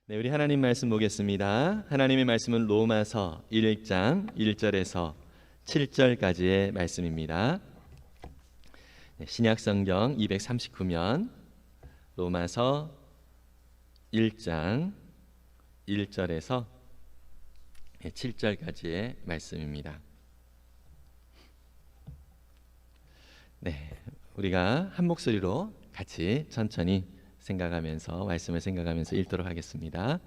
네, 우리 하나님 말씀 보겠습니다. 하나님의 말씀은 로마서 1장 1절에서 7절까지의 말씀입니다. 네, 신약성경 239면 로마서 1장 1절에서 7절까지의 말씀입니다. 네, 우리가 한 목소리로 같이 천천히 말씀을 생각하면서 읽도록 하겠습니다.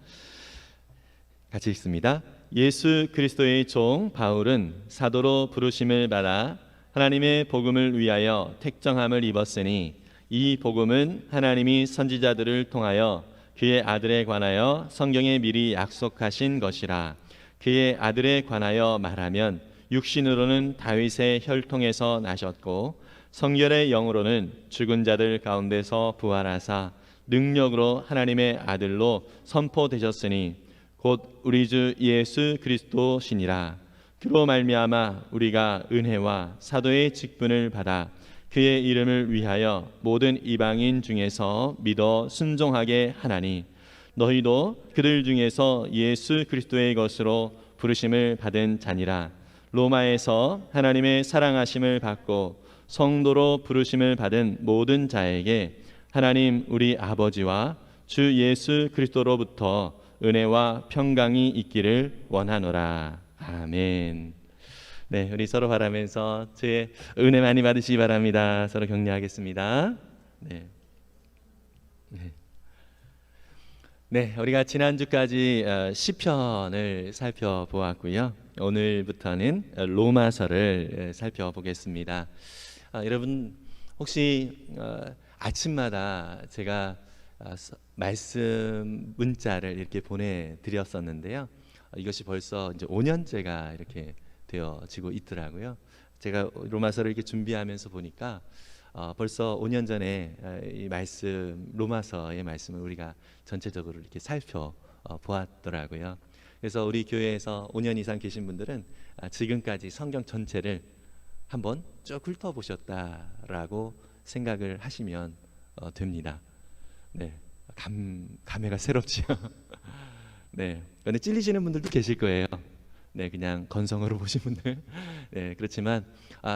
같이 읽습니다. 예수 그리스도의 종 바울은 사도로 부르심을 받아 하나님의 복음을 위하여 택정함을 입었으니 이 복음은 하나님이 선지자들을 통하여 그의 아들에 관하여 성경에 미리 약속하신 것이라. 그의 아들에 관하여 말하면 육신으로는 다윗의 혈통에서 나셨고 성결의 영으로는 죽은 자들 가운데서 부활하사 능력으로 하나님의 아들로 선포되셨으니 곧 우리 주 예수 그리스도시니라. 그로 말미암아 우리가 은혜와 사도의 직분을 받아 그의 이름을 위하여 모든 이방인 중에서 믿어 순종하게 하나니 너희도 그들 중에서 예수 그리스도의 것으로 부르심을 받은 자니라. 로마에서 하나님의 사랑하심을 받고 성도로 부르심을 받은 모든 자에게 하나님 우리 아버지와 주 예수 그리스도로부터 은혜와 평강이 있기를 원하노라. 아멘. 네, 우리 서로 바라면서 주의 은혜 많이 받으시기 바랍니다. 서로 격려하겠습니다. 네. 네, 우리가 지난주까지 시편을 살펴보았고요. 오늘부터는 로마서를 살펴보겠습니다. 여러분 혹시 아침마다 제가 말씀 문자를 이렇게 보내드렸었는데요. 이것이 벌써 이제 5년째가 이렇게 되어지고 있더라고요. 제가 로마서를 이렇게 준비하면서 보니까 벌써 5년 전에 이 말씀 로마서의 말씀을 우리가 전체적으로 이렇게 살펴보았더라고요. 그래서 우리 교회에서 5년 이상 계신 분들은 지금까지 성경 전체를 한번 쭉 훑어보셨다라고 생각을 하시면 됩니다. 네, 감회가 새롭지요. 네, 근데 찔리시는 분들도 계실 거예요. 네, 그냥 건성으로 보신 분들. 네, 그렇지만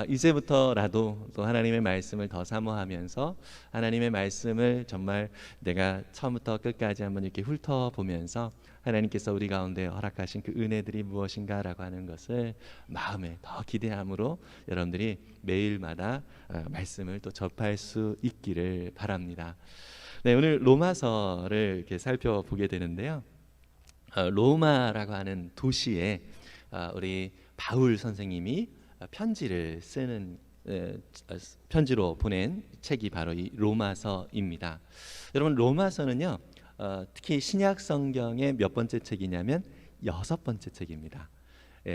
이제부터라도 또 하나님의 말씀을 더 사모하면서 하나님의 말씀을 정말 내가 처음부터 끝까지 한번 이렇게 훑어보면서 하나님께서 우리 가운데 허락하신 그 은혜들이 무엇인가라고 하는 것을 마음에 더 기대함으로 여러분들이 매일마다 말씀을 또 접할 수 있기를 바랍니다. 네, 오늘 로마서를 이렇게 살펴보게 되는데요. 로마라고 하는 도시에 우리 바울 선생님이 편지를 쓰는 편지로 보낸 책이 바로 이 로마서입니다. 여러분 로마서는요 특히 신약 성경의 몇 번째 책이냐면 6번째 책입니다.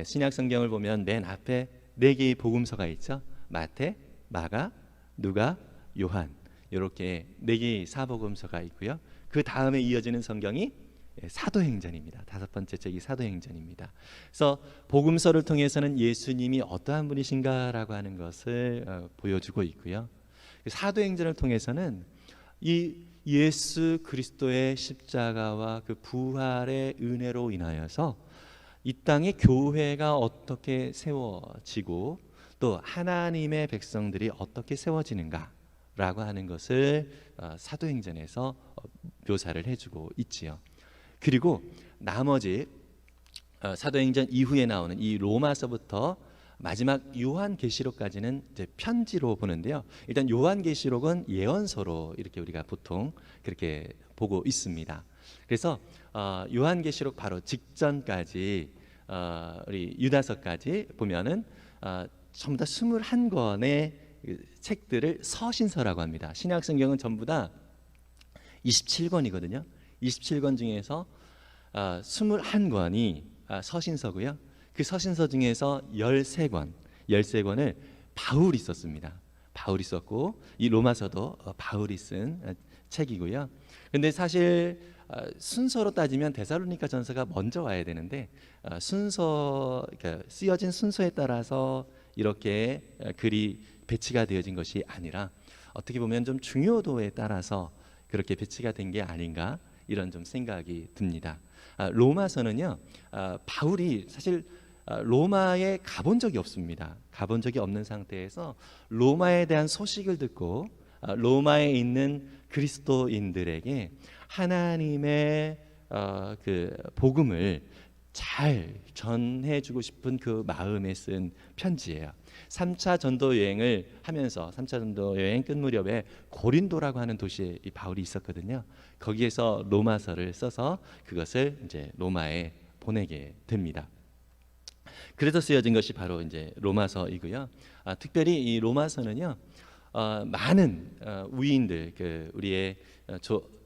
신약 성경을 보면 맨 앞에 4개의 복음서가 있죠. 마태, 마가, 누가, 요한 이렇게 4개의 사복음서가 있고요. 그 다음에 이어지는 성경이 사도행전입니다. 5번째 책이 사도행전입니다. 그래서 복음서를 통해서는 예수님이 어떠한 분이신가라고 하는 것을 보여주고 있고요. 사도행전을 통해서는 이 예수 그리스도의 십자가와 그 부활의 은혜로 인하여서 이 땅에 교회가 어떻게 세워지고 또 하나님의 백성들이 어떻게 세워지는가라고 하는 것을 사도행전에서 묘사를 해주고 있지요. 그리고 나머지 사도행전 이후에 나오는 이 로마서부터 마지막 요한계시록까지는 이제 편지로 보는데요. 일단 요한계시록은 예언서로 이렇게 우리가 보통 그렇게 보고 있습니다. 그래서 요한계시록 바로 직전까지 우리 유다서까지 보면은 전부 다 21권의 책들을 서신서라고 합니다. 신약성경은 전부 다 27권이거든요. 27권 중에서 21권이 서신서고요. 그 서신서 중에서 13권을 바울이 썼습니다. 바울이 썼고 이 로마서도 바울이 쓴 책이고요. 근데 사실 순서로 따지면 데살로니가 전서가 먼저 와야 되는데 그러니까 쓰여진 순서에 따라서 이렇게 글이 배치가 되어진 것이 아니라 어떻게 보면 좀 중요도에 따라서 그렇게 배치가 된 게 아닌가 이런 좀 생각이 듭니다. 로마서는요, 바울이 사실 로마에 가본 적이 없습니다. 가본 적이 없는 상태에서 로마에 대한 소식을 듣고 로마에 있는 그리스도인들에게 하나님의 그 복음을 잘 전해주고 싶은 그 마음에 쓴 편지예요. 3차 전도 여행을 하면서 3차 전도 여행 끝 무렵에 고린도라고 하는 도시에 이 바울이 있었거든요. 거기에서 로마서를 써서 그것을 이제 로마에 보내게 됩니다. 그래서 쓰여진 것이 바로 이제 로마서이고요. 특별히 이 로마서는요, 많은 우리인들, 우리의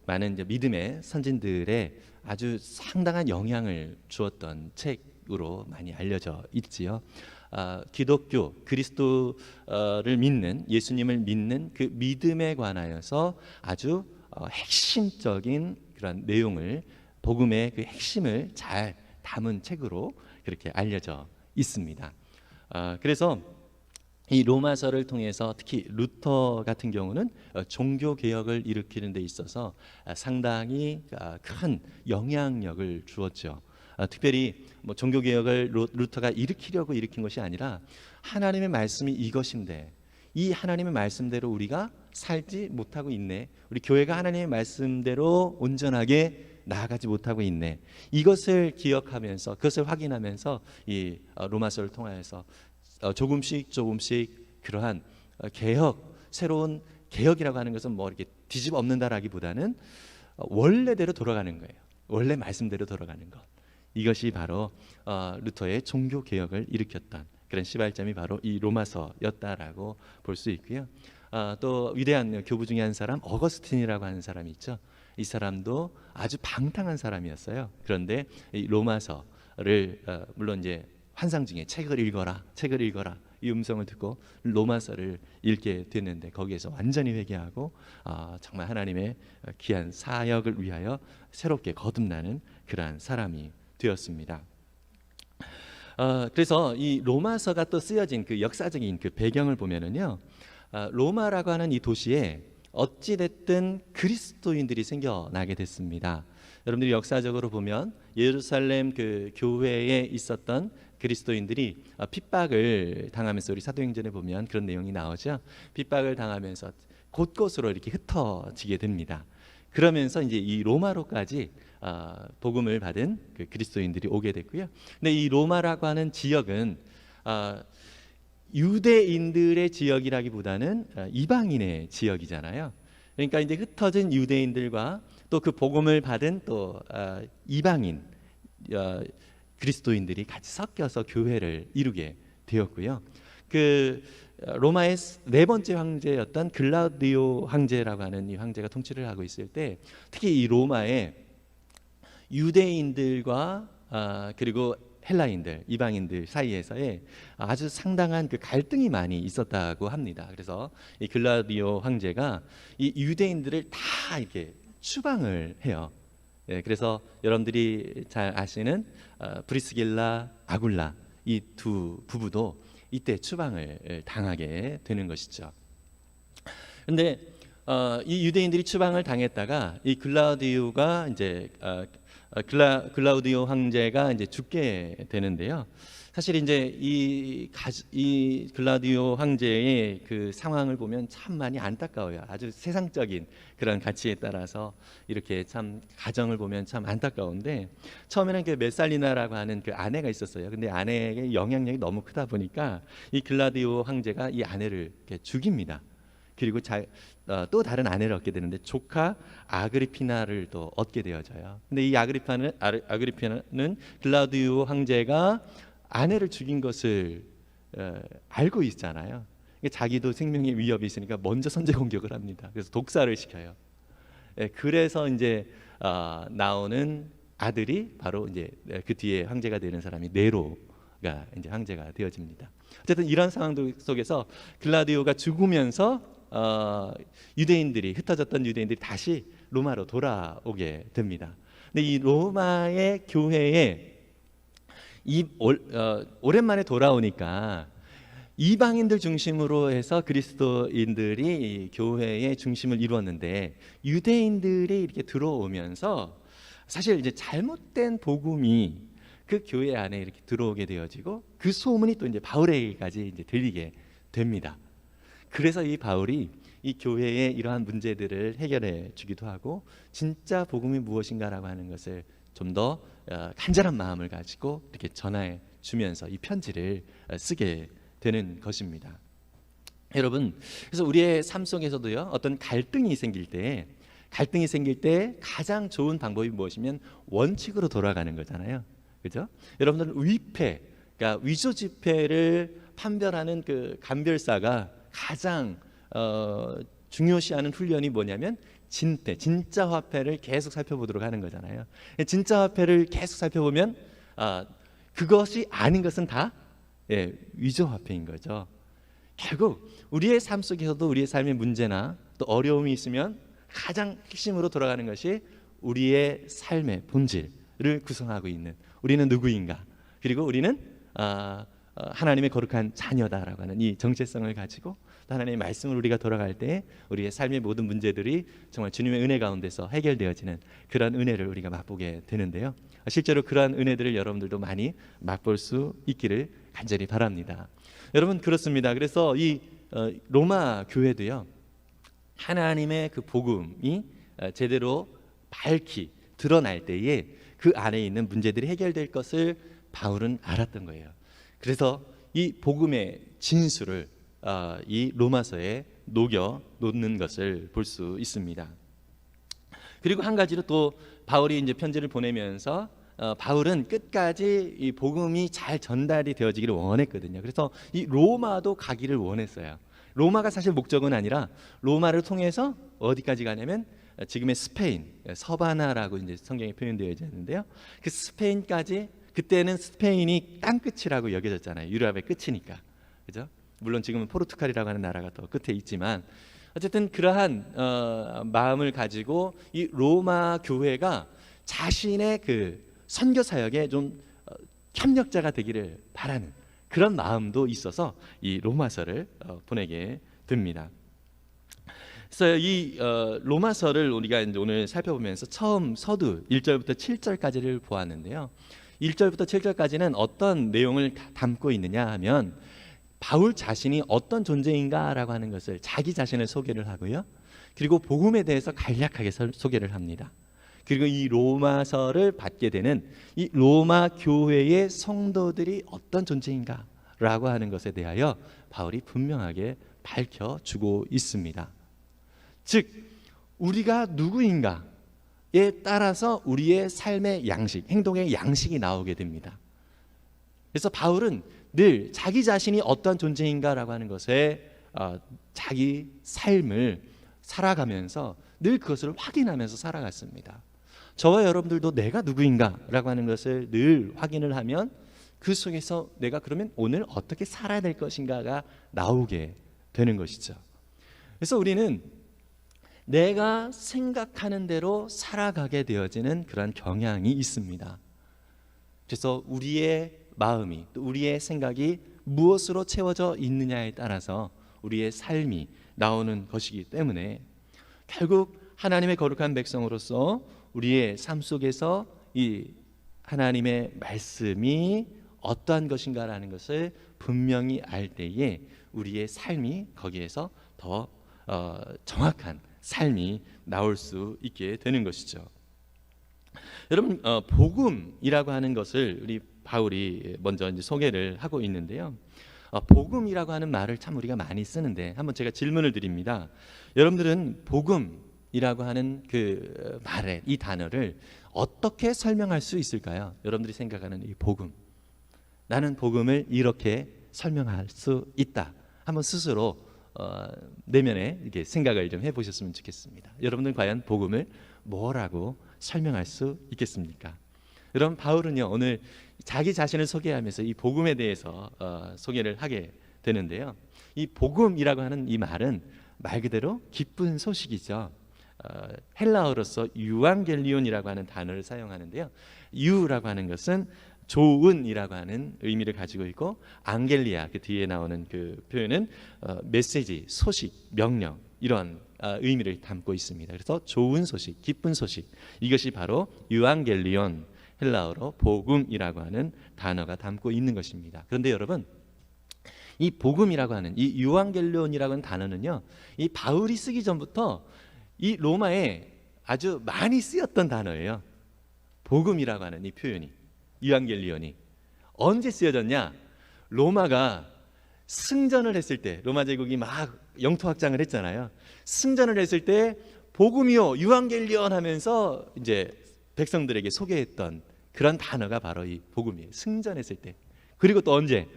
많은 이제 믿음의 선진들의 아주 상당한 영향을 주었던 책으로 많이 알려져 있지요. 기독교 그리스도를 믿는, 예수님을 믿는 그 믿음에 관하여서 아주 핵심적인 그런 내용을, 복음의 그 핵심을 잘 담은 책으로 그렇게 알려져 있습니다. 그래서 이 로마서를 통해서 특히 루터 같은 경우는 종교 개혁을 일으키는 데 있어서 상당히 큰 영향력을 주었죠. 특별히 뭐 종교 개혁을 루터가 일으키려고 일으킨 것이 아니라 하나님의 말씀이 이것인데 이 하나님의 말씀대로 우리가 살지 못하고 있네. 우리 교회가 하나님의 말씀대로 온전하게 나아가지 못하고 있네. 이것을 기억하면서, 그것을 확인하면서 이 로마서를 통하여서 조금씩 그러한 개혁, 새로운 개혁이라고 하는 것은 뭐 이렇게 뒤집어 엎는다라기보다는 원래대로 돌아가는 거예요. 원래 말씀대로 돌아가는 것. 이것이 바로 루터의 종교 개혁을 일으켰던 그런 시발점이 바로 이 로마서였다라고 볼 수 있고요. 또 위대한 교부 중에 한 사람, 어거스틴이라고 하는 사람이 있죠. 이 사람도 아주 방탕한 사람이었어요. 그런데 이 로마서를 물론 이제 환상 중에 책을 읽어라 이 음성을 듣고 로마서를 읽게 됐는데 거기에서 완전히 회개하고 정말 하나님의 귀한 사역을 위하여 새롭게 거듭나는 그러한 사람이 되었습니다. 그래서 이 로마서가 또 쓰여진 그 역사적인 그 배경을 보면은요, 로마라고 하는 이 도시에 어찌 됐든 그리스도인들이 생겨나게 됐습니다. 여러분들이 역사적으로 보면 예루살렘 그 교회에 있었던 그리스도인들이 핍박을 당하면서, 우리 사도행전에 보면 그런 내용이 나오죠. 핍박을 당하면서 곳곳으로 이렇게 흩어지게 됩니다. 그러면서 이제 이 로마로까지 복음을 받은 그 그리스도인들이 오게 됐고요. 근데 이 로마라고 하는 지역은 유대인들의 지역이라기보다는 이방인의 지역이잖아요. 그러니까 이제 흩어진 유대인들과 또 그 복음을 받은 또 이방인 그리스도인들이 같이 섞여서 교회를 이루게 되었고요. 그 로마의 네 번째 황제였던 글라우디오 황제라고 하는 이 황제가 통치를 하고 있을 때 특히 이 로마의 유대인들과 그리고 헬라인들, 이방인들 사이에서의 아주 상당한 그 갈등이 많이 있었다고 합니다. 그래서 이 글라우디오 황제가 이 유대인들을 다 이렇게 추방을 해요. 그래서 여러분들이 잘 아시는 브리스길라, 아굴라 이 두 부부도 이때 추방을 당하게 되는 것이죠. 그런데 이 유대인들이 추방을 당했다가 이 글라우디오가 이제 글라우디오 황제가 이제 죽게 되는데요. 사실 이제 이 글라우디오 황제의 그 상황을 보면 참 많이 안타까워요. 아주 세상적인 그런 가치에 따라서 이렇게 참 가정을 보면 참 안타까운데, 처음에는 그 메살리나라고 하는 그 아내가 있었어요. 근데 아내의 영향력이 너무 크다 보니까 이 글라우디오 황제가 이 아내를 이렇게 죽입니다. 그리고 또 다른 아내를 얻게 되는데 조카 아그리피나를 또 얻게 되어져요. 근데 이 아그리피나는 글라우디오 황제가 아내를 죽인 것을 알고 있잖아요. 자기도 생명의 위협이 있으니까 먼저 선제 공격을 합니다. 그래서 독사를 시켜요. 그래서 이제 나오는 아들이 바로 이제 그 뒤에 황제가 되는 사람이 네로가 이제 황제가 되어집니다. 어쨌든 이런 상황 속에서 글라디오가 죽으면서 유대인들이, 흩어졌던 유대인들이 다시 로마로 돌아오게 됩니다. 근데 이 로마의 교회에 오랜만에 돌아오니까 이방인들 중심으로 해서 그리스도인들이 이 교회의 중심을 이루었는데 유대인들이 이렇게 들어오면서 사실 이제 잘못된 복음이 그 교회 안에 이렇게 들어오게 되어지고 그 소문이 또 이제 바울에게까지 이제 들리게 됩니다. 그래서 이 바울이 이 교회의 이러한 문제들을 해결해 주기도 하고 진짜 복음이 무엇인가라고 하는 것을 좀 더 간절한 마음을 가지고 이렇게 전해 주면서 이 편지를 쓰게 되는 것입니다. 여러분, 그래서 우리의 삶 속에서도요, 어떤 갈등이 생길 때 가장 좋은 방법이 무엇이면 원칙으로 돌아가는 거잖아요. 그죠? 여러분들은 위패, 그러니까 위조 지폐를 판별하는 그 감별사가 가장 중요시하는 훈련이 뭐냐면 진짜 화폐를 계속 살펴보도록 하는 거잖아요. 진짜 화폐를 계속 살펴보면 그것이 아닌 것은 다 위조 화폐인 거죠. 결국 우리의 삶 속에서도 우리의 삶의 문제나 또 어려움이 있으면 가장 핵심으로 돌아가는 것이 우리의 삶의 본질을 구성하고 있는 우리는 누구인가, 그리고 우리는 하나님의 거룩한 자녀다라고 하는 이 정체성을 가지고 하나님의 말씀을 우리가 돌아갈 때 우리의 삶의 모든 문제들이 정말 주님의 은혜 가운데서 해결되어지는 그런 은혜를 우리가 맛보게 되는데요. 실제로 그러한 은혜들을 여러분들도 많이 맛볼 수 있기를 간절히 바랍니다. 여러분, 그렇습니다. 그래서 이 로마 교회도요, 하나님의 그 복음이 제대로 밝히 드러날 때에 그 안에 있는 문제들이 해결될 것을 바울은 알았던 거예요. 그래서 이 복음의 진수를 이 로마서에 녹여 놓는 것을 볼 수 있습니다. 그리고 한 가지로 또 바울이 이제 편지를 보내면서 바울은 끝까지 이 복음이 잘 전달이 되어지기를 원했거든요. 그래서 이 로마도 가기를 원했어요. 로마가 사실 목적은 아니라 로마를 통해서 어디까지 가냐면 지금의 스페인, 서바나라고 이제 성경에 표현되어 있는데요. 그 스페인까지, 그때는 스페인이 땅끝이라고 여겨졌잖아요. 유럽의 끝이니까, 그죠? 물론 지금은 포르투갈이라고 하는 나라가 더 끝에 있지만 어쨌든 그러한 마음을 가지고 이 로마 교회가 자신의 그 선교 사역에 좀 협력자가 되기를 바라는 그런 마음도 있어서 이 로마서를 보내게 됩니다. 그래서 이 로마서를 우리가 이제 오늘 살펴보면서 처음 서두 1절부터 7절까지를 보았는데요. 1절부터 7절까지는 어떤 내용을 담고 있느냐 하면 바울 자신이 어떤 존재인가라고 하는 것을 자기 자신을 소개를 하고요. 그리고 복음에 대해서 간략하게 소개를 합니다. 그리고 이 로마서를 받게 되는 이 로마 교회의 성도들이 어떤 존재인가라고 하는 것에 대하여 바울이 분명하게 밝혀주고 있습니다. 즉 우리가 누구인가에 따라서 우리의 삶의 양식, 행동의 양식이 나오게 됩니다. 그래서 바울은 늘 자기 자신이 어떤 존재인가라고 하는 것에 자기 삶을 살아가면서 늘 그것을 확인하면서 살아갔습니다. 저와 여러분들도 내가 누구인가라고 하는 것을 늘 확인을 하면 그 속에서 내가 그러면 오늘 어떻게 살아야 될 것인가가 나오게 되는 것이죠. 그래서 우리는 내가 생각하는 대로 살아가게 되어지는 그런 경향이 있습니다. 그래서 우리의 마음이 또 우리의 생각이 무엇으로 채워져 있느냐에 따라서 우리의 삶이 나오는 것이기 때문에 결국 하나님의 거룩한 백성으로서 우리의 삶 속에서 이 하나님의 말씀이 어떠한 것인가라는 것을 분명히 알 때에 우리의 삶이 거기에서 더 정확한 삶이 나올 수 있게 되는 것이죠. 여러분, 복음이라고 하는 것을 우리 바울이 먼저 이제 소개를 하고 있는데요. 복음이라고 하는 말을 참 우리가 많이 쓰는데 한번 제가 질문을 드립니다. 여러분들은 복음이라고 하는 그 말에 이 단어를 어떻게 설명할 수 있을까요? 여러분들이 생각하는 이 복음, 나는 복음을 이렇게 설명할 수 있다. 한번 스스로 내면에 이렇게 생각을 좀 해보셨으면 좋겠습니다. 여러분들 과연 복음을 뭐라고 설명할 수 있겠습니까? 여러분, 바울은요 오늘 자기 자신을 소개하면서 이 복음에 대해서 소개를 하게 되는데요. 이 복음이라고 하는 이 말은 말 그대로 기쁜 소식이죠. 헬라어로서 유앙겔리온이라고 하는 단어를 사용하는데요. 유라고 하는 것은 좋은이라고 하는 의미를 가지고 있고, 앙겔리아 그 뒤에 나오는 그 표현은 메시지, 소식, 명령 이런 의미를 담고 있습니다. 그래서 좋은 소식, 기쁜 소식, 이것이 바로 유앙겔리온, 헬라어로 복음이라고 하는 단어가 담고 있는 것입니다. 그런데 여러분, 이 복음이라고 하는 이 유앙겔리온이라고 하는 단어는요, 이 바울이 쓰기 전부터 이 로마에 아주 많이 쓰였던 단어예요. 복음이라고 하는 이 표현이, 유앙겔리온이 언제 쓰여졌냐? 로마가 승전을 했을 때, 로마 제국이 막 영토 확장을 했잖아요. 승전을 했을 때 복음이요 유앙겔리온 하면서 이제 백성들에게 소개했던 그런 단어가 바로 이 복음이에요. 승전했을 때. 그리고 또 언제?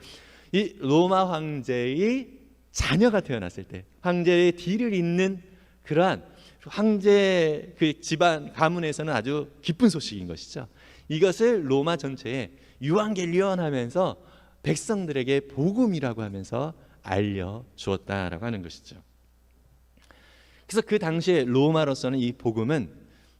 이 로마 황제의 자녀가 태어났을 때, 황제의 뒤를 잇는 그러한 황제 그 집안 가문에서는 아주 기쁜 소식인 것이죠. 이것을 로마 전체에 유앙겔리온 하면서 백성들에게 복음이라고 하면서 알려주었다라고 하는 것이죠. 그래서 그 당시에 로마로서는 이 복음은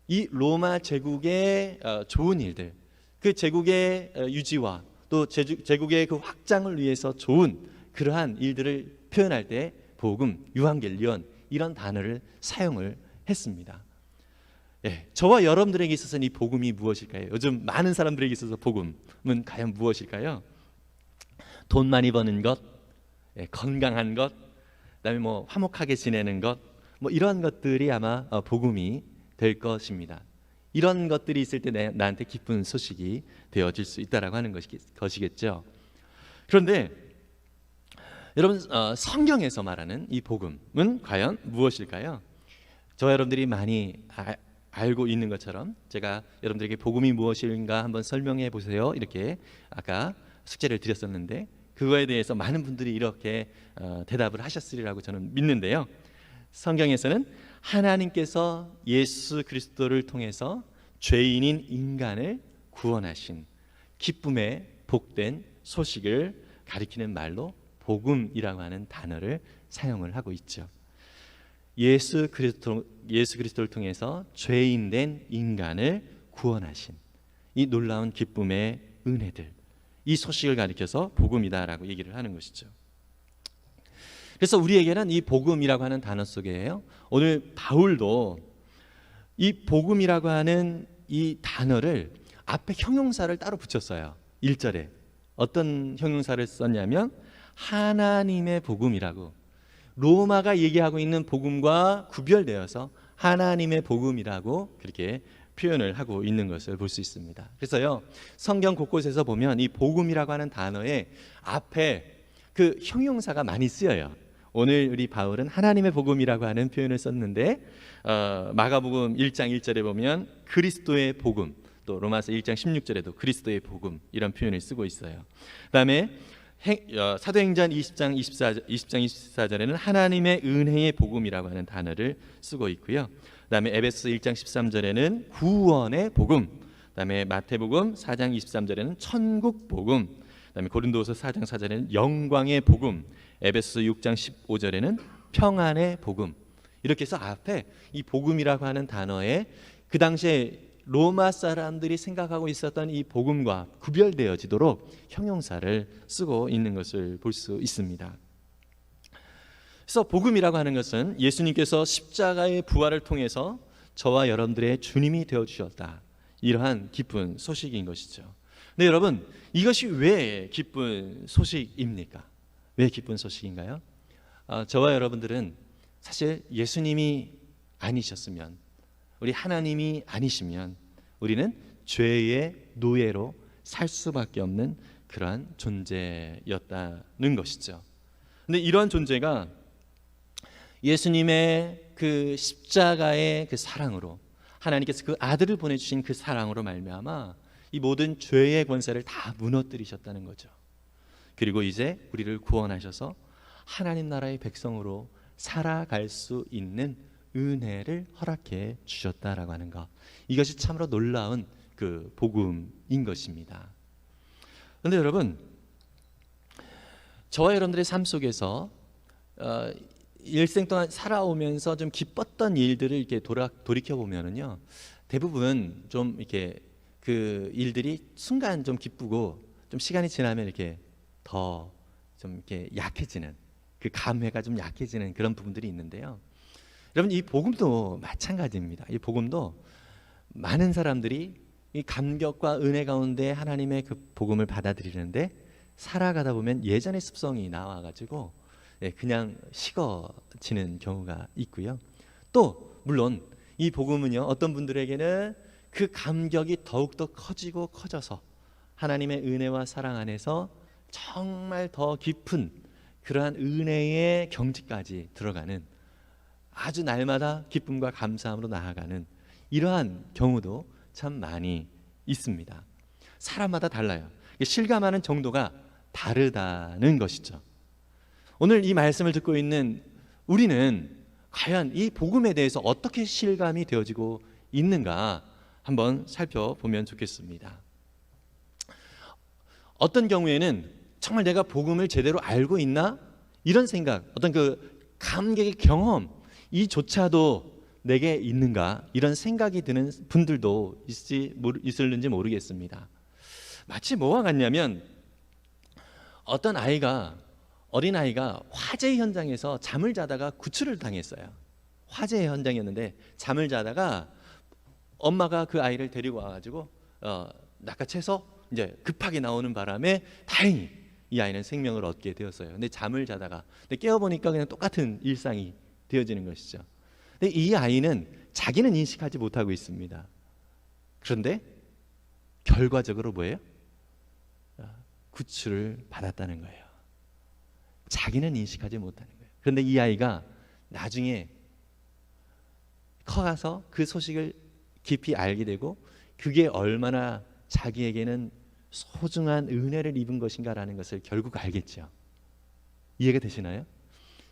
이 로마 제국의 좋은 일들, 그 제국의 유지와 또 제국의 그 확장을 위해서 좋은 그러한 일들을 표현할 때 복음, 유앙겔리온 이런 단어를 사용을 했습니다. 예, 저와 여러분들에게 있어서는 이 복음이 무엇일까요? 요즘 많은 사람들에게 있어서 복음은 과연 무엇일까요? 돈 많이 버는 것, 예, 건강한 것, 그다음에 뭐 화목하게 지내는 것, 뭐 이런 것들이 아마 복음이 될 것입니다. 이런 것들이 있을 때 나한테 기쁜 소식이 되어질 수 있다라고 하는 것이겠죠. 그런데 여러분, 성경에서 말하는 이 복음은 과연 무엇일까요? 저와 여러분들이 많이 알고 있는 것처럼 제가 여러분들에게 복음이 무엇인가 한번 설명해 보세요, 이렇게 아까 숙제를 드렸었는데, 그거에 대해서 많은 분들이 이렇게 대답을 하셨으리라고 저는 믿는데요. 성경에서는 하나님께서 예수 그리스도를 통해서 죄인인 인간을 구원하신 기쁨의 복된 소식을 가리키는 말로 복음이라고 하는 단어를 사용을 하고 있죠. 예수 그리스도를 통해서 죄인된 인간을 구원하신 이 놀라운 기쁨의 은혜들, 이 소식을 가리켜서 복음이다라고 얘기를 하는 것이죠. 그래서 우리에게는 이 복음이라고 하는 단어 속에요, 오늘 바울도 이 복음이라고 하는 이 단어를 앞에 형용사를 따로 붙였어요. 1절에 어떤 형용사를 썼냐면 하나님의 복음이라고, 로마가 얘기하고 있는 복음과 구별되어서 하나님의 복음이라고 그렇게 표현을 하고 있는 것을 볼 수 있습니다. 그래서요, 성경 곳곳에서 보면 이 복음이라고 하는 단어의 앞에 그 형용사가 많이 쓰여요. 오늘 우리 바울은 하나님의 복음이라고 하는 표현을 썼는데, 마가복음 1장 1절에 보면 그리스도의 복음, 또 로마서 1장 16절에도 그리스도의 복음 이런 표현을 쓰고 있어요. 그다음에 사도행전 20장 24절에는 하나님의 은혜의 복음이라고 하는 단어를 쓰고 있고요. 그다음에 에베소 1장 13절에는 구원의 복음, 그다음에 마태복음 4장 23절에는 천국 복음, 그다음에 고린도후서 4장 4절에는 영광의 복음, 에베소 6장 15절에는 평안의 복음. 이렇게 해서 앞에 이 복음이라고 하는 단어에 그 당시에 로마 사람들이 생각하고 있었던 이 복음과 구별되어지도록 형용사를 쓰고 있는 것을 볼 수 있습니다. 그래서 복음이라고 하는 것은 예수님께서 십자가의 부활을 통해서 저와 여러분들의 주님이 되어주셨다, 이러한 기쁜 소식인 것이죠. 근데 여러분, 이것이 왜 기쁜 소식입니까? 왜 기쁜 소식인가요? 저와 여러분들은 사실 예수님이 아니셨으면, 우리 하나님이 아니시면 우리는 죄의 노예로 살 수밖에 없는 그러한 존재였다는 것이죠. 근데 이러한 존재가 예수님의 그 십자가의 그 사랑으로, 하나님께서 그 아들을 보내주신 그 사랑으로 말미암아 이 모든 죄의 권세를 다 무너뜨리셨다는 거죠. 그리고 이제 우리를 구원하셔서 하나님 나라의 백성으로 살아갈 수 있는 은혜를 허락해 주셨다라고 하는 것, 이것이 참으로 놀라운 그 복음인 것입니다. 그런데 여러분, 저와 여러분들의 삶 속에서 일생 동안 살아오면서 좀 기뻤던 일들을 이렇게 돌이켜 보면은요, 대부분 좀 이렇게 그 일들이 순간 좀 기쁘고 좀 시간이 지나면 이렇게 더 좀 이렇게 약해지는, 그 감회가 좀 약해지는 그런 부분들이 있는데요. 여러분, 이 복음도 마찬가지입니다. 이 복음도 많은 사람들이 이 감격과 은혜 가운데 하나님의 그 복음을 받아들이는데 살아가다 보면 예전의 습성이 나와가지고 그냥 식어지는 경우가 있고요. 또 물론 이 복음은요, 어떤 분들에게는 그 감격이 더욱더 커지고 커져서 하나님의 은혜와 사랑 안에서 정말 더 깊은 그러한 은혜의 경지까지 들어가는, 아주 날마다 기쁨과 감사함으로 나아가는 이러한 경우도 참 많이 있습니다. 사람마다 달라요. 실감하는 정도가 다르다는 것이죠. 오늘 이 말씀을 듣고 있는 우리는 과연 이 복음에 대해서 어떻게 실감이 되어지고 있는가 한번 살펴보면 좋겠습니다. 어떤 경우에는 정말 내가 복음을 제대로 알고 있나? 이런 생각, 어떤 그 감격의 경험 이조차도 내게 있는가? 이런 생각이 드는 분들도 있을는지 모르겠습니다. 마치 뭐와 같냐면 어떤 어린아이가 화재 현장에서 잠을 자다가 구출을 당했어요. 화재 현장이었는데 잠을 자다가 엄마가 그 아이를 데리고 와가지고 낚아채서 이제 급하게 나오는 바람에 다행히 이 아이는 생명을 얻게 되었어요. 근데 잠을 자다가 깨어보니까 그냥 똑같은 일상이 되어지는 것이죠. 근데 이 아이는 자기는 인식하지 못하고 있습니다. 그런데 결과적으로 뭐예요? 구출을 받았다는 거예요. 자기는 인식하지 못하는 거예요. 그런데 이 아이가 나중에 커가서 그 소식을 깊이 알게 되고 그게 얼마나 자기에게는 소중한 은혜를 입은 것인가라는 것을 결국 알겠죠. 이해가 되시나요?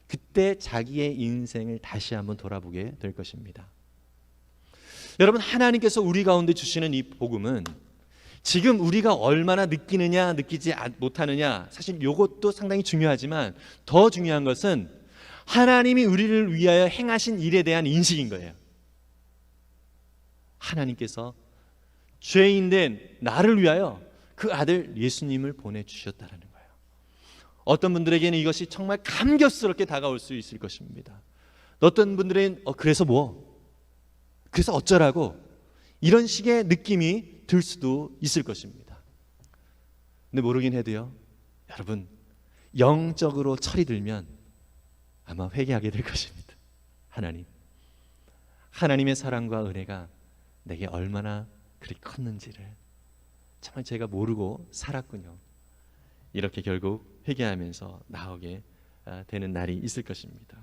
그때 자기의 인생을 다시 한번 돌아보게 될 것입니다. 여러분, 하나님께서 우리 가운데 주시는 이 복음은 지금 우리가 얼마나 느끼느냐 느끼지 못하느냐, 사실 이것도 상당히 중요하지만 더 중요한 것은 하나님이 우리를 위하여 행하신 일에 대한 인식인 거예요. 하나님께서 죄인된 나를 위하여 그 아들 예수님을 보내주셨다는 거예요. 어떤 분들에게는 이것이 정말 감격스럽게 다가올 수 있을 것입니다. 어떤 분들은 그래서 뭐? 그래서 어쩌라고? 이런 식의 느낌이 들 수도 있을 것입니다. 근데 모르긴 해도요, 여러분, 영적으로 철이 들면 아마 회개하게 될 것입니다. 하나님의 사랑과 은혜가 내게 얼마나 그리 컸는지를 정말 제가 모르고 살았군요. 이렇게 결국 회개하면서 나오게 되는 날이 있을 것입니다.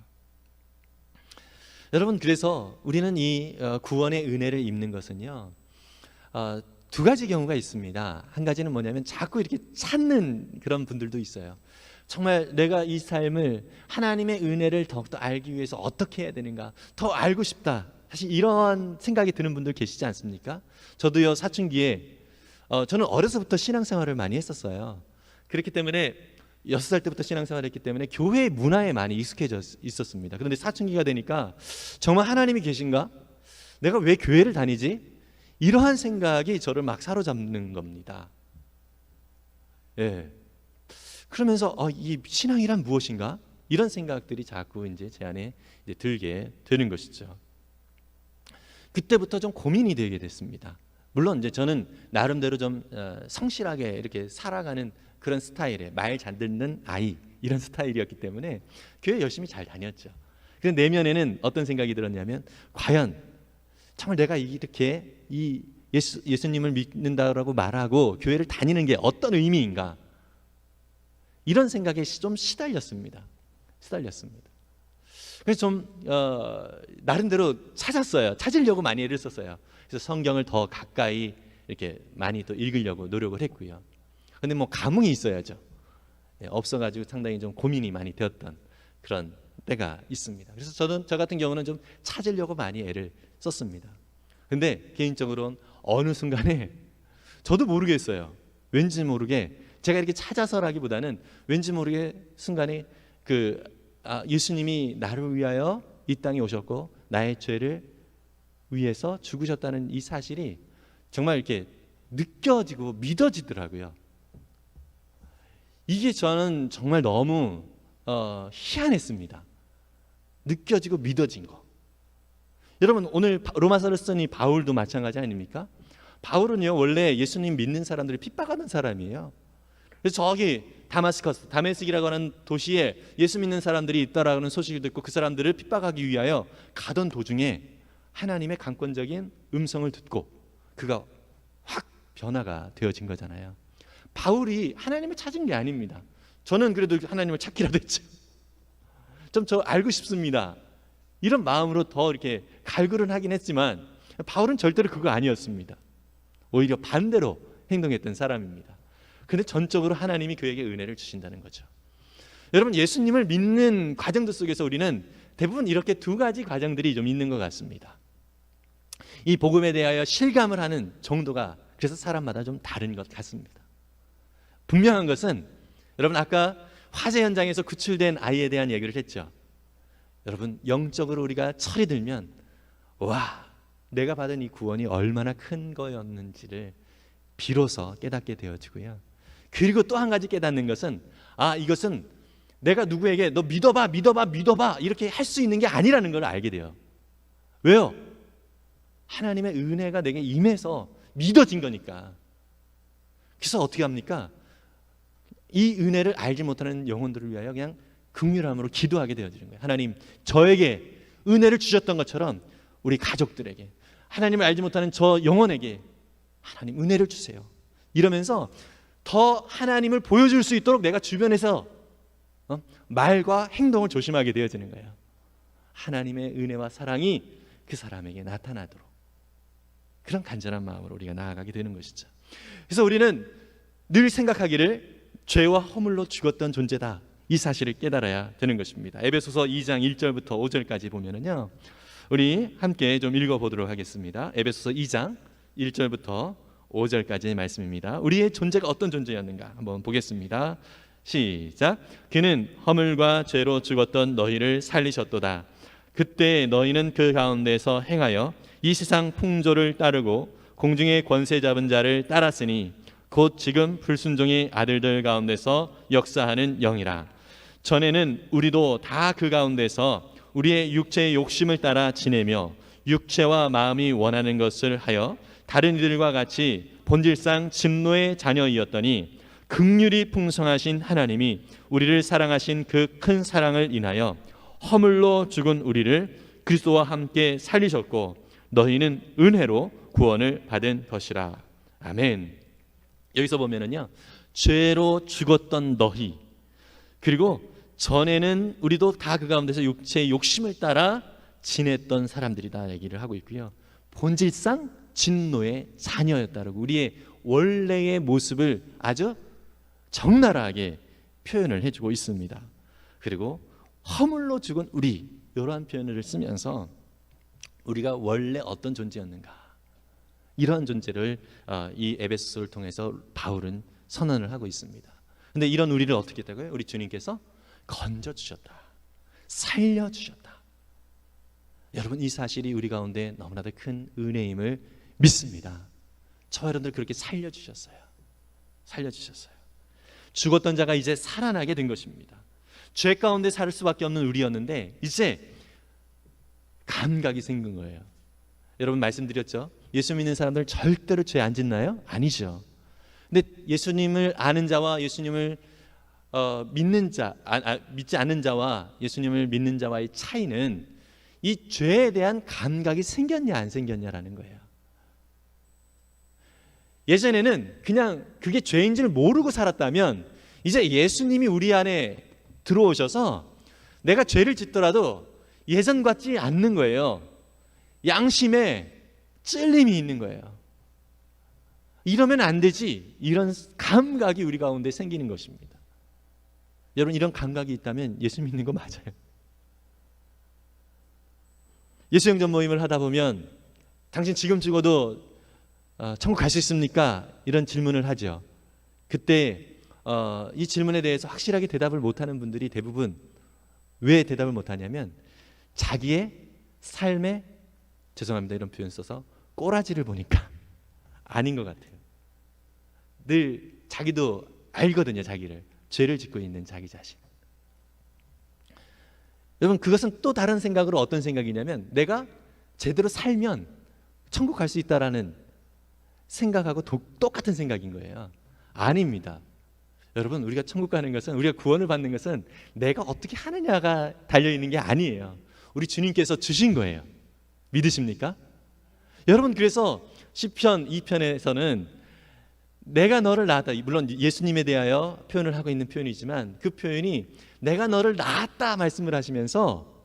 여러분, 그래서 우리는 이 구원의 은혜를 입는 것은요, 두 가지 경우가 있습니다. 한 가지는 뭐냐면 자꾸 이렇게 찾는 그런 분들도 있어요. 정말 내가 이 삶을 하나님의 은혜를 더욱더 알기 위해서 어떻게 해야 되는가, 더 알고 싶다. 사실 이런 생각이 드는 분들 계시지 않습니까? 저도요, 사춘기에 저는 어려서부터 신앙생활을 많이 했었어요. 그렇기 때문에 6살 때부터 신앙생활을 했기 때문에 교회 문화에 많이 익숙해져 있었습니다. 그런데 사춘기가 되니까 정말 하나님이 계신가? 내가 왜 교회를 다니지? 이러한 생각이 저를 막 사로잡는 겁니다. 예. 그러면서 이 신앙이란 무엇인가? 이런 생각들이 자꾸 이제 제 안에 이제 들게 되는 것이죠. 그때부터 좀 고민이 되게 됐습니다. 물론 이제 저는 나름대로 좀 성실하게 이렇게 살아가는 그런 스타일의 말 잘 듣는 아이, 이런 스타일이었기 때문에 교회 열심히 잘 다녔죠. 그런데 내면에는 어떤 생각이 들었냐면, 과연 정말 내가 이렇게 이 예수님을 믿는다라고 말하고 교회를 다니는 게 어떤 의미인가, 이런 생각에 좀 시달렸습니다. 그래서 좀 나름대로 찾으려고 많이 애를 썼어요. 그래서 성경을 더 가까이 이렇게 많이 또 읽으려고 노력을 했고요. 근데 뭐 감흥이 있어야죠. 없어가지고 상당히 좀 고민이 많이 되었던 그런 때가 있습니다. 그래서 저 같은 경우는 좀 찾으려고 많이 애를 썼습니다. 근데 개인적으로는 어느 순간에 저도 모르겠어요. 왠지 모르게 제가 이렇게 찾아서라기보다는 왠지 모르게 순간에 예수님이 나를 위하여 이 땅에 오셨고 나의 죄를 위해서 죽으셨다는 이 사실이 정말 이렇게 느껴지고 믿어지더라고요. 이게 저는 정말 너무 희한했습니다. 느껴지고 믿어진 거. 여러분, 오늘 로마서를 쓴 이 바울도 마찬가지 아닙니까? 바울은요, 원래 예수님 믿는 사람들을 핍박하는 사람이에요. 그래서 저기 다메섹이라고 하는 도시에 예수 믿는 사람들이 있다라는 소식을 듣고 그 사람들을 핍박하기 위하여 가던 도중에 하나님의 강권적인 음성을 듣고 그가 확 변화가 되어진 거잖아요. 바울이 하나님을 찾은 게 아닙니다. 저는 그래도 하나님을 찾기라도 했죠. 좀 저 알고 싶습니다. 이런 마음으로 더 이렇게 갈구를 하긴 했지만 바울은 절대로 그거 아니었습니다. 오히려 반대로 행동했던 사람입니다. 근데 전적으로 하나님이 그에게 은혜를 주신다는 거죠. 여러분, 예수님을 믿는 과정들 속에서 우리는 대부분 이렇게 두 가지 과정들이 좀 있는 것 같습니다. 이 복음에 대하여 실감을 하는 정도가 그래서 사람마다 좀 다른 것 같습니다. 분명한 것은 여러분, 아까 화재 현장에서 구출된 아이에 대한 얘기를 했죠. 여러분, 영적으로 우리가 철이 들면 와, 내가 받은 이 구원이 얼마나 큰 거였는지를 비로소 깨닫게 되어지고요. 그리고 또 한 가지 깨닫는 것은 이것은 내가 누구에게 너 믿어봐 이렇게 할 수 있는 게 아니라는 걸 알게 돼요. 왜요? 하나님의 은혜가 내게 임해서 믿어진 거니까. 그래서 어떻게 합니까? 이 은혜를 알지 못하는 영혼들을 위하여 그냥 긍휼함으로 기도하게 되어지는 거예요. 하나님, 저에게 은혜를 주셨던 것처럼 우리 가족들에게, 하나님을 알지 못하는 저 영혼에게 하나님 은혜를 주세요. 이러면서 더 하나님을 보여줄 수 있도록 내가 주변에서 말과 행동을 조심하게 되어지는 거예요. 하나님의 은혜와 사랑이 그 사람에게 나타나도록 그런 간절한 마음으로 우리가 나아가게 되는 것이죠. 그래서 우리는 늘 생각하기를 죄와 허물로 죽었던 존재다, 이 사실을 깨달아야 되는 것입니다. 에베소서 2장 1절부터 5절까지 보면은요, 우리 함께 좀 읽어보도록 하겠습니다. 에베소서 2장 1절부터 5절까지의 말씀입니다. 우리의 존재가 어떤 존재였는가 한번 보겠습니다. 시작. 그는 허물과 죄로 죽었던 너희를 살리셨도다. 그때 너희는 그 가운데서 행하여 이 세상 풍조를 따르고 공중의 권세 잡은 자를 따랐으니 곧 지금 불순종의 아들들 가운데서 역사하는 영이라. 전에는 우리도 다 그 가운데서 우리의 육체의 욕심을 따라 지내며 육체와 마음이 원하는 것을 하여 다른 이들과 같이 본질상 진노의 자녀이었더니 긍휼이 풍성하신 하나님이 우리를 사랑하신 그 큰 사랑을 인하여 허물로 죽은 우리를 그리스도와 함께 살리셨고 너희는 은혜로 구원을 받은 것이라. 아멘. 여기서 보면은요, 죄로 죽었던 너희, 그리고 전에는 우리도 다 그 가운데서 육체의 욕심을 따라 지냈던 사람들이다 얘기를 하고 있고요. 본질상 진노의 자녀였다라고 우리의 원래의 모습을 아주 적나라하게 표현을 해주고 있습니다. 그리고 허물로 죽은 우리, 이러한 표현을 쓰면서 우리가 원래 어떤 존재였는가, 이러한 존재를 이 에베소서를 통해서 바울은 선언을 하고 있습니다. 근데 이런 우리를 어떻게 했다고요? 우리 주님께서 건져주셨다, 살려주셨다. 여러분, 이 사실이 우리 가운데 너무나도 큰 은혜임을 믿습니다. 저와 여러분들 그렇게 살려주셨어요. 죽었던 자가 이제 살아나게 된 것입니다. 죄 가운데 살 수밖에 없는 우리였는데 이제 감각이 생긴 거예요. 여러분, 말씀드렸죠? 예수 믿는 사람들 절대로 죄 안 짓나요? 아니죠. 근데 예수님을 아는 자와 예수님을 믿는 자, 믿지 않는 자와 예수님을 믿는 자와의 차이는 이 죄에 대한 감각이 생겼냐 안 생겼냐라는 거예요. 예전에는 그냥 그게 죄인지를 모르고 살았다면 이제 예수님이 우리 안에 들어오셔서 내가 죄를 짓더라도 예전 같지 않는 거예요. 양심에 찔림이 있는 거예요. 이러면 안 되지, 이런 감각이 우리 가운데 생기는 것입니다. 여러분, 이런 감각이 있다면 예수 믿는 거 맞아요. 예수영전 모임을 하다 보면 당신 지금 죽어도 천국 갈 수 있습니까? 이런 질문을 하죠. 그때 이 질문에 대해서 확실하게 대답을 못하는 분들이 대부분 왜 대답을 못하냐면 자기의 삶에, 죄송합니다 이런 표현 써서, 꼬라지를 보니까 아닌 것 같아요. 늘 자기도 알거든요. 자기를, 죄를 짓고 있는 자기 자신. 여러분, 그것은 또 다른 생각으로 어떤 생각이냐면 내가 제대로 살면 천국 갈 수 있다라는 생각하고 똑같은 생각인 거예요. 아닙니다. 여러분, 우리가 천국 가는 것은, 우리가 구원을 받는 것은 내가 어떻게 하느냐가 달려있는 게 아니에요. 우리 주님께서 주신 거예요. 믿으십니까? 여러분, 그래서 시편 2편에서는 내가 너를 낳았다, 물론 예수님에 대하여 표현을 하고 있는 표현이지만 그 표현이 내가 너를 낳았다 말씀을 하시면서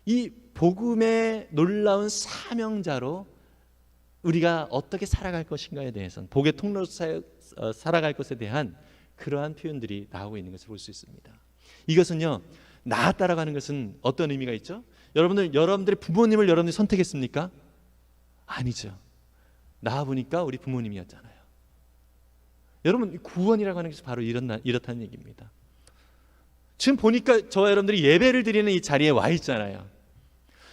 이 복음의 놀라운 사명자로 우리가 어떻게 살아갈 것인가에 대해서는, 복의 통로로 살아갈 것에 대한 그러한 표현들이 나오고 있는 것을 볼 수 있습니다. 이것은요, 낳았다라고 하는 것은 어떤 의미가 있죠? 여러분들의 부모님을 여러분들이 선택했습니까? 아니죠. 낳아보니까 우리 부모님이었잖아요. 여러분, 구원이라고 하는 것이 바로 이렇다는 얘기입니다. 지금 보니까 저와 여러분들이 예배를 드리는 이 자리에 와 있잖아요.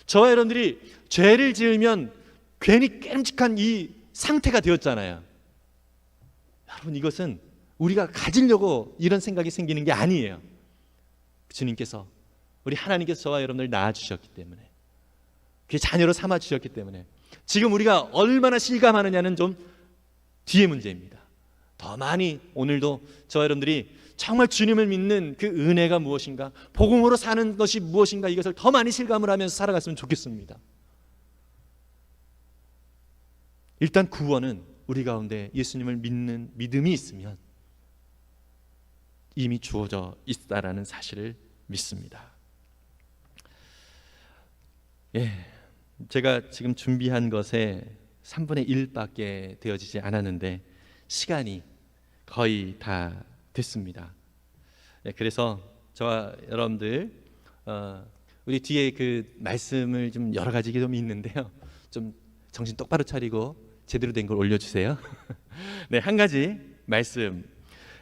저와 여러분들이 죄를 지으면 괜히 끔찍한 이 상태가 되었잖아요. 여러분, 이것은 우리가 가지려고 이런 생각이 생기는 게 아니에요. 주님께서, 우리 하나님께서 저와 여러분들 낳아주셨기 때문에, 그의 자녀로 삼아주셨기 때문에 지금 우리가 얼마나 실감하느냐는 좀 뒤의 문제입니다. 더 많이 오늘도 저와 여러분들이 정말 주님을 믿는 그 은혜가 무엇인가, 복음으로 사는 것이 무엇인가, 이것을 더 많이 실감을 하면서 살아갔으면 좋겠습니다. 일단 구원은 우리 가운데 예수님을 믿는 믿음이 있으면 이미 주어져 있다라는 사실을 믿습니다. 제가 지금 준비한 것에 3분의 1밖에 되어지지 않았는데 시간이 거의 다 됐습니다. 그래서 저와 여러분들 우리 뒤에 그 말씀을 좀 여러 가지 좀 있는데요, 좀 정신 똑바로 차리고 제대로 된 걸 올려주세요. 한 가지 말씀,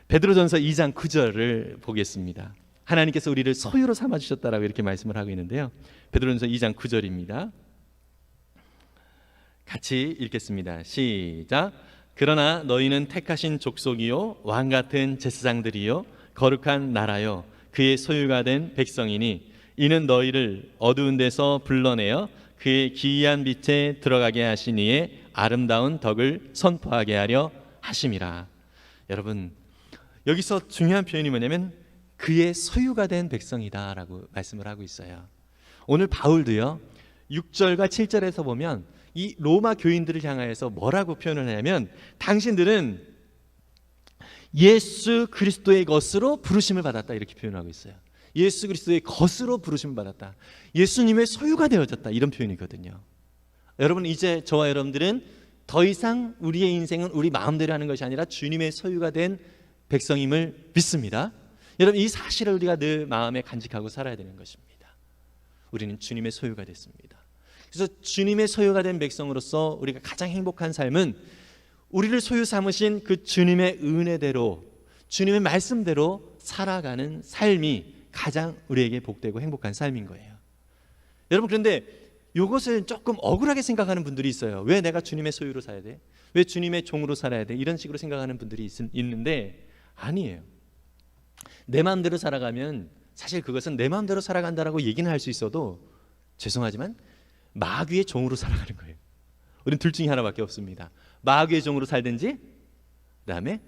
베드로전서 2장 9절을 보겠습니다. 하나님께서 우리를 소유로 삼아주셨다라고 이렇게 말씀을 하고 있는데요, 베드로전서 2장 9절입니다. 같이 읽겠습니다. 시작. 그러나 너희는 택하신 족속이요 왕 같은 제사장들이요 거룩한 나라요 그의 소유가 된 백성이니 이는 너희를 어두운 데서 불러내어 그의 기이한 빛에 들어가게 하신 이의 아름다운 덕을 선포하게 하려 하심이라. 여러분, 여기서 중요한 표현이 뭐냐면 그의 소유가 된 백성이다라고 말씀을 하고 있어요. 오늘 바울도요 6절과 7절에서 보면 이 로마 교인들을 향하여서 뭐라고 표현을 하냐면 당신들은 예수 그리스도의 것으로 부르심을 받았다 이렇게 표현하고 있어요. 예수 그리스도의 것으로 부르심을 받았다, 예수님의 소유가 되어졌다, 이런 표현이거든요. 여러분, 이제 저와 여러분들은 더 이상 우리의 인생은 우리 마음대로 하는 것이 아니라 주님의 소유가 된 백성임을 믿습니다. 여러분, 이 사실을 우리가 늘 마음에 간직하고 살아야 되는 것입니다. 우리는 주님의 소유가 됐습니다. 그래서 주님의 소유가 된 백성으로서 우리가 가장 행복한 삶은 우리를 소유 삼으신 그 주님의 은혜대로, 주님의 말씀대로 살아가는 삶이 가장 우리에게 복되고 행복한 삶인 거예요. 여러분, 그런데 이것을 조금 억울하게 생각하는 분들이 있어요. 왜 내가 주님의 소유로 살아야 돼? 왜 주님의 종으로 살아야 돼? 이런 식으로 생각하는 분들이 있는데 아니에요. 내 마음대로 살아가면 사실 그것은 내 마음대로 살아간다라고 얘기는 할 수 있어도 죄송하지만 마귀의 종으로 살아가는 거예요. 우리는 둘 중에 하나밖에 없습니다. 마귀의 종으로 살든지, 그다음에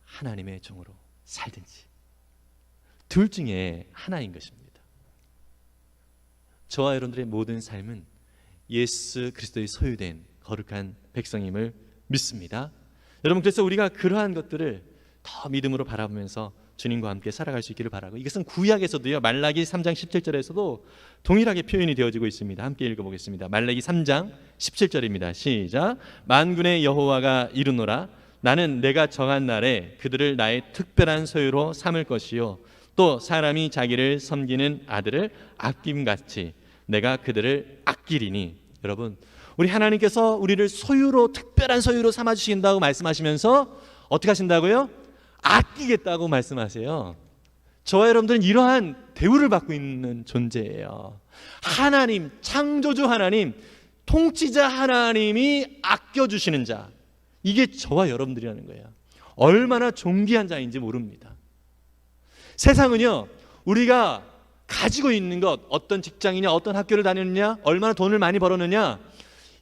하나님의 종으로 살든지, 둘 중에 하나인 것입니다. 저와 여러분들의 모든 삶은 예수 그리스도의 소유된 거룩한 백성임을 믿습니다. 여러분, 그래서 우리가 그러한 것들을 더 믿음으로 바라보면서 주님과 함께 살아갈 수 있기를 바라고, 이것은 구약에서도요 말라기 3장 17절에서도 동일하게 표현이 되어지고 있습니다. 함께 읽어보겠습니다. 말라기 3장 17절입니다. 시작. 만군의 여호와가 이르노라. 나는 내가 정한 날에 그들을 나의 특별한 소유로 삼을 것이요 또 사람이 자기를 섬기는 아들을 아낌같이 내가 그들을 아끼리니. 여러분, 우리 하나님께서 우리를 소유로, 특별한 소유로 삼아주신다고 말씀하시면서 어떻게 하신다고요? 아끼겠다고 말씀하세요. 저와 여러분들은 이러한 대우를 받고 있는 존재예요. 하나님, 창조주 하나님, 통치자 하나님이 아껴주시는 자, 이게 저와 여러분들이라는 거예요. 얼마나 존귀한 자인지 모릅니다. 세상은요, 우리가 가지고 있는 것, 어떤 직장이냐, 어떤 학교를 다녔느냐, 얼마나 돈을 많이 벌었느냐,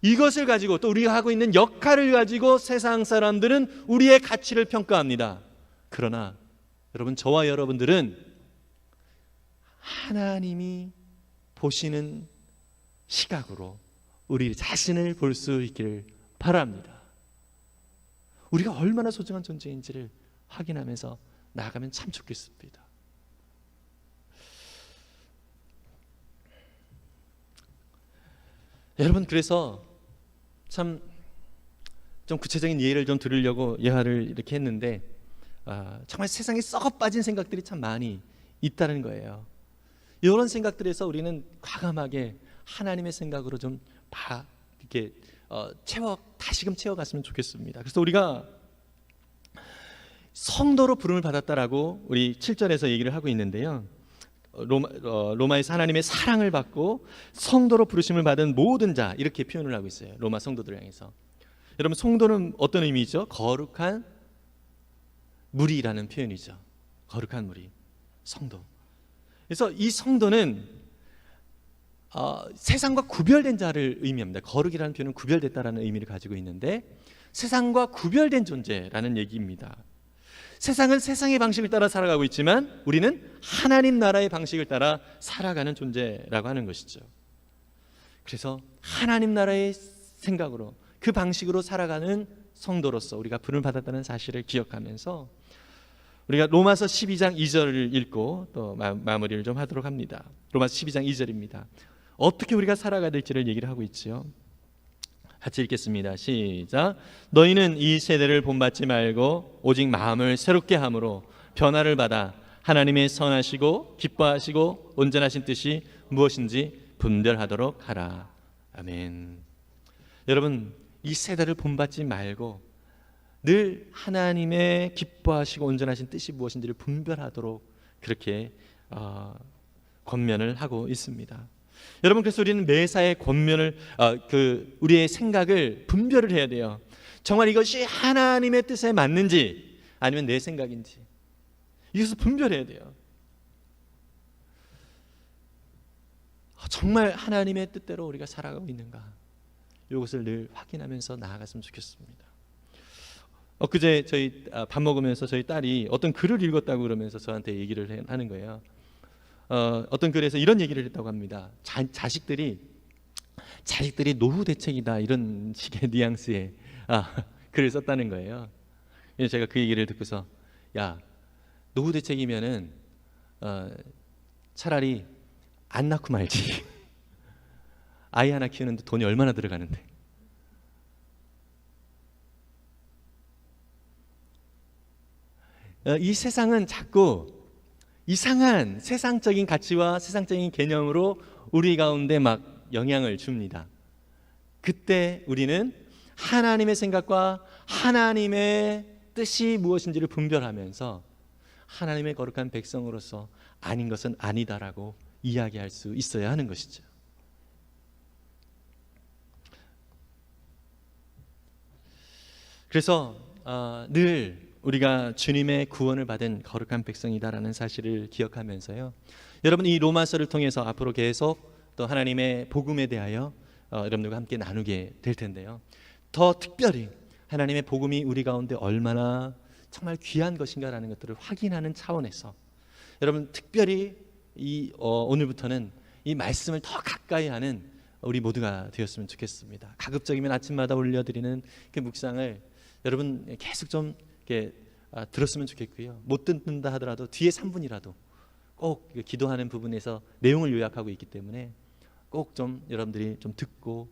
이것을 가지고 또 우리가 하고 있는 역할을 가지고 세상 사람들은 우리의 가치를 평가합니다. 그러나 여러분, 저와 여러분들은 하나님이 보시는 시각으로 우리 자신을 볼 수 있기를 바랍니다. 우리가 얼마나 소중한 존재인지를 확인하면서 나아가면 참 좋겠습니다. 여러분, 그래서 참 좀 구체적인 예를 좀 들으려고 예화를 이렇게 했는데, 정말 세상에 썩어 빠진 생각들이 참 많이 있다는 거예요. 이런 생각들에서 우리는 과감하게 하나님의 생각으로 좀 이렇게 다시금 채워갔으면 좋겠습니다. 그래서 우리가 성도로 부름을 받았다라고 우리 7절에서 얘기를 하고 있는데요, 로마에서 하나님의 사랑을 받고 성도로 부르심을 받은 모든 자, 이렇게 표현을 하고 있어요. 로마 성도들을 향해서. 여러분, 성도는 어떤 의미죠? 거룩한 무리라는 표현이죠. 거룩한 무리, 성도. 그래서 이 성도는 세상과 구별된 자를 의미합니다. 거룩이라는 표현은 구별됐다라는 의미를 가지고 있는데, 세상과 구별된 존재라는 얘기입니다. 세상은 세상의 방식을 따라 살아가고 있지만 우리는 하나님 나라의 방식을 따라 살아가는 존재라고 하는 것이죠. 그래서 하나님 나라의 생각으로, 그 방식으로 살아가는 성도로서 우리가 부름을 받았다는 사실을 기억하면서 우리가 로마서 12장 2절을 읽고 또 마무리를 좀 하도록 합니다. 로마서 12장 2절입니다. 어떻게 우리가 살아가야 될지를 얘기를 하고 있지요. 같이 읽겠습니다. 시작. 너희는 이 세대를 본받지 말고 오직 마음을 새롭게 함으로 변화를 받아 하나님의 선하시고 기뻐하시고 온전하신 뜻이 무엇인지 분별하도록 하라. 아멘. 여러분, 이 세대를 본받지 말고 늘 하나님의 기뻐하시고 온전하신 뜻이 무엇인지를 분별하도록 그렇게 권면을 하고 있습니다. 여러분, 그래서 우리는 매사에 권면을 우리의 생각을 분별을 해야 돼요. 정말 이것이 하나님의 뜻에 맞는지 아니면 내 생각인지, 이것을 분별해야 돼요. 정말 하나님의 뜻대로 우리가 살아가고 있는가, 이것을 늘 확인하면서 나아갔으면 좋겠습니다. 엊그제 저희 밥 먹으면서 저희 딸이 어떤 글을 읽었다고 그러면서 저한테 얘기를 하는 거예요. 어떤 글에서 이런 얘기를 했다고 합니다. 자식들이 노후 대책이다, 이런 식의 뉘앙스의 글을 썼다는 거예요. 제가 그 얘기를 듣고서, 야, 노후 대책이면은 차라리 안 낳고 말지. 아이 하나 키우는데 돈이 얼마나 들어가는데. 이 세상은 자꾸 이상한 세상적인 가치와 세상적인 개념으로 우리 가운데 막 영향을 줍니다. 그때 우리는 하나님의 생각과 하나님의 뜻이 무엇인지를 분별하면서 하나님의 거룩한 백성으로서 아닌 것은 아니다라고 이야기할 수 있어야 하는 것이죠. 그래서 늘 우리가 주님의 구원을 받은 거룩한 백성이다라는 사실을 기억하면서요, 여러분, 이 로마서를 통해서 앞으로 계속 또 하나님의 복음에 대하여 여러분들과 함께 나누게 될 텐데요, 더 특별히 하나님의 복음이 우리 가운데 얼마나 정말 귀한 것인가라는 것들을 확인하는 차원에서 여러분, 특별히 오늘부터는 이 말씀을 더 가까이 하는 우리 모두가 되었으면 좋겠습니다. 가급적이면 아침마다 올려드리는 그 묵상을 여러분 계속 좀 이렇게 들었으면 좋겠고요. 못 듣는다 하더라도 뒤에 3분이라도 꼭 기도하는 부분에서 내용을 요약하고 있기 때문에 꼭 좀 여러분들이 좀 듣고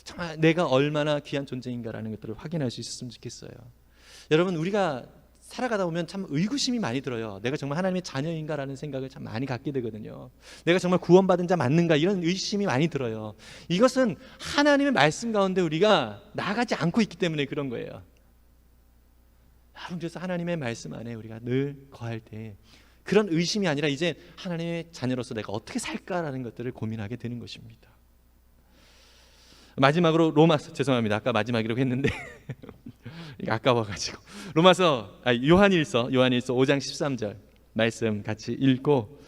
정말 내가 얼마나 귀한 존재인가라는 것들을 확인할 수 있었으면 좋겠어요. 여러분, 우리가 살아가다 보면 참 의구심이 많이 들어요. 내가 정말 하나님의 자녀인가라는 생각을 참 많이 갖게 되거든요. 내가 정말 구원받은 자 맞는가, 이런 의심이 많이 들어요. 이것은 하나님의 말씀 가운데 우리가 나아가지 않고 있기 때문에 그런 거예요. 그래서 하나님의 말씀 안에 우리가 늘 거할 때 그런 의심이 아니라 이제 하나님의 자녀로서 내가 어떻게 살까라는 것들을 고민하게 되는 것입니다. 마지막으로 로마서, 죄송합니다. 아까 마지막이라고 했는데 이게 아까워가지고 요한일서 5장 13절 말씀 같이 읽고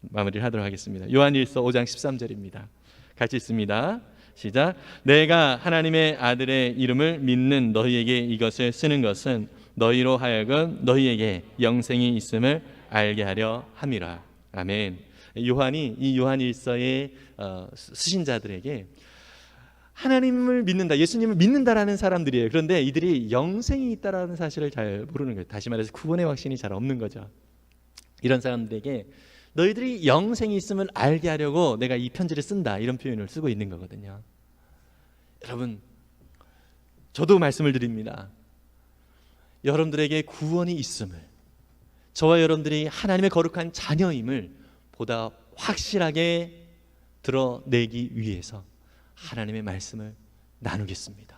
마무리를 하도록 하겠습니다. 요한일서 5장 13절입니다. 같이 읽습니다. 시작. 내가 하나님의 아들의 이름을 믿는 너희에게 이것을 쓰는 것은 너희로 하여금 너희에게 영생이 있음을 알게 하려 함이라. 아멘. 요한이 이 요한일서의 쓰신 자들에게 하나님을 믿는다, 예수님을 믿는다라는 사람들이에요. 그런데 이들이 영생이 있다라는 사실을 잘 모르는 거예요. 다시 말해서 구원의 확신이 잘 없는 거죠. 이런 사람들에게 너희들이 영생이 있음을 알게 하려고 내가 이 편지를 쓴다, 이런 표현을 쓰고 있는 거거든요. 여러분, 저도 말씀을 드립니다. 여러분들에게 구원이 있음을, 저와 여러분들이 하나님의 거룩한 자녀임을 보다 확실하게 드러내기 위해서 하나님의 말씀을 나누겠습니다.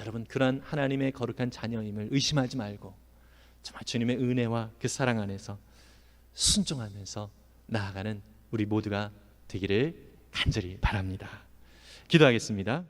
여러분, 그러한 하나님의 거룩한 자녀임을 의심하지 말고 정말 주님의 은혜와 그 사랑 안에서 순종하면서 나아가는 우리 모두가 되기를 간절히 바랍니다. 기도하겠습니다.